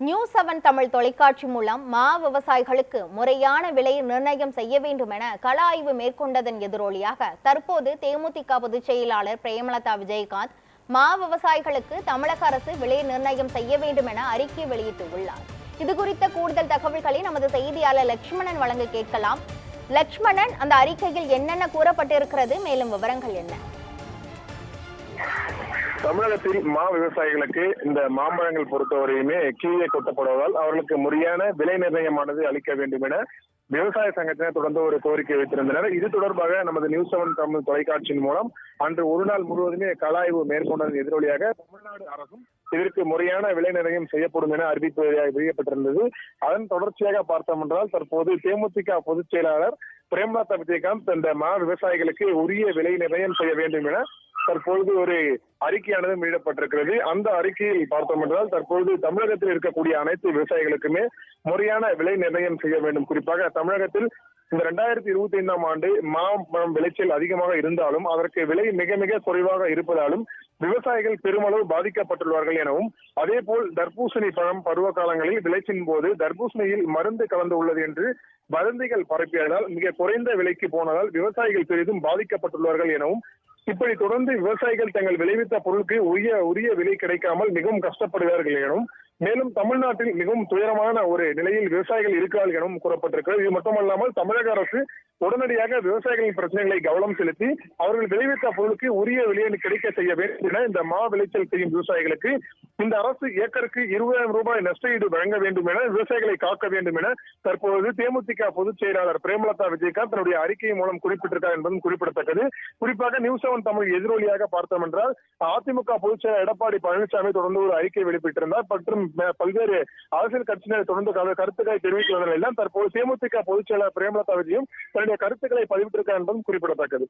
நியூஸ்7 தமிழ் தொலைக்காட்சி மூலம் மா விவசாயிகளுக்கு முறையான விலை நிர்ணயம் செய்ய வேண்டும் என கள ஆய்வு மேற்கொண்டதன் எதிரொலியாக தற்போது தேமுதிக பொதுச் செயலாளர் பிரேமலதா விஜயகாந்த் மா விவசாயிகளுக்கு தமிழக அரசு விலை நிர்ணயம் செய்ய வேண்டும் என அறிக்கை வெளியிட்டுள்ளார். இதுகுறித்த கூடுதல் தகவல்களை நமது செய்தியாளர் லட்சுமணன் வழங்க கேட்கலாம். லட்சுமணன், அந்த அறிக்கையில் என்னென்ன கூறப்பட்டிருக்கிறது, மேலும் விவரங்கள் என்ன? தமிழகத்தில் மா விவசாயிகளுக்கு இந்த மாம்பழங்கள் பொறுத்தவரையுமே கீழே கொட்டப்படுவதால் அவர்களுக்கு முறையான விலை நிர்ணயமானது அளிக்க வேண்டும் என விவசாய சங்கத்தினர் தொடர்ந்து ஒரு கோரிக்கை வைத்திருந்தனர். இது தொடர்பாக நமது நியூஸ்7 தமிழ் தொலைக்காட்சியின் மூலம் அன்று ஒரு நாள் முழுவதுமே கள ஆய்வு மேற்கொண்டதன் எதிரொலியாக தமிழ்நாடு அரசும் இதற்கு முறையான விலை நிர்ணயம் செய்யப்படும் என அறிவிப்பு வெளியிடப்பட்டிருந்தது. அதன் தொடர்ச்சியாக பார்த்தோம் என்றால் தற்போது தேமுதிக பொதுச் செயலாளர் பிரேமலதா விஜயகாந்த் இந்த மா விவசாயிகளுக்கு உரிய விலை நிர்ணயம் செய்ய வேண்டும் என தற்பொழுது ஒரு அறிக்கையானது வெளியிடப்பட்டிருக்கிறது. அந்த அறிக்கையில் பார்த்தோம் என்றால் தற்பொழுது தமிழகத்தில் இருக்கக்கூடிய அனைத்து விவசாயிகளுக்குமே முறையான விலை நிர்ணயம் செய்ய வேண்டும். குறிப்பாக தமிழகத்தில் இந்த 2025ஆம் ஆண்டு மாம்பழம் விளைச்சல் அதிகமாக இருந்தாலும் அதற்கு விலை மிக மிக குறைவாக இருப்பதாலும் விவசாயிகள் பெருமளவு பாதிக்கப்பட்டுள்ளார்கள் எனவும், அதே போல் தர்பூசணி பழம் பருவ காலங்களில் விளைச்சின் போது தர்பூசணியில் மருந்து கலந்து உள்ளது என்று வதந்திகள் பரப்பியதால் மிக குறைந்த விலைக்கு போனதால் விவசாயிகள் பெரிதும் பாதிக்கப்பட்டுள்ளார்கள் எனவும், இப்படி தொடர்ந்து விவசாயிகள் தங்கள் விளைவித்த பொருளுக்கு உரிய விலை கிடைக்காமல் மிகவும் கஷ்டப்படுகிறார்கள் எனவும், மேலும் தமிழ்நாட்டில் மிகவும் துயரமான ஒரு நிலையில் விவசாயிகள் இருக்கிறார்கள் எனவும் கூறப்பட்டிருக்கிறது. இது மட்டுமல்லாமல் தமிழக அரசு உடனடியாக விவசாயிகளின் பிரச்சனைகளை கவனம் செலுத்தி அவர்கள் விளைவித்த பொருளுக்கு உரிய விலையை கிடைக்க செய்ய வேண்டும் என இந்த மா விளைச்சல் செய்யும் விவசாயிகளுக்கு இந்த அரசு ஏக்கருக்கு 20,000 ரூபாய் நஷ்டஈடு வழங்க வேண்டும் என, விவசாயிகளை காக்க வேண்டும் என தற்போது தேமுதிக பொதுச் செயலாளர் பிரேமலதா விஜயகாந்த் தன்னுடைய அறிக்கை மூலம் குறிப்பிட்டிருக்கார் என்பதும் குறிப்பிடத்தக்கது. குறிப்பாக நியூஸ்7 தமிழ் எதிரொலியாக பார்த்தோம் என்றால் அதிமுக பொதுச் செயலாளர் எடப்பாடி பழனிசாமி தொடர்ந்து ஒரு அறிக்கை வெளியிட்டிருந்தார். மற்றும் பல்வேறு அரசியல் கட்சியினர் தொடர்ந்து கருத்துக்களை தெரிவித்து வந்த நிலையில் தற்போது தேமுதிக பொதுச் செயலாளர் பிரேமலதா விஜயம் தன்னுடைய கருத்துக்களை பதிவிட்டிருக்கார் என்பதும் குறிப்பிடத்தக்கது.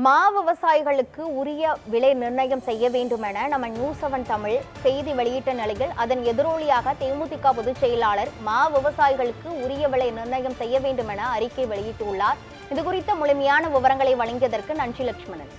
மா விவசாயிகளுக்கு உரிய விலை நிர்ணயம் செய்ய வேண்டும் என நம்ம நியூஸ்7 தமிழ் செய்தி வெளியிட்ட நிலையில் அதன் எதிரொலியாக தேமுதிக பொதுச் செயலாளர் மா விவசாயிகளுக்கு உரிய விலை நிர்ணயம் செய்ய வேண்டும் என அறிக்கை வெளியிட்டுள்ளார். இதுகுறித்த முழுமையான விவரங்களை வழங்கியதற்கு நன்றி லட்சுமணன்.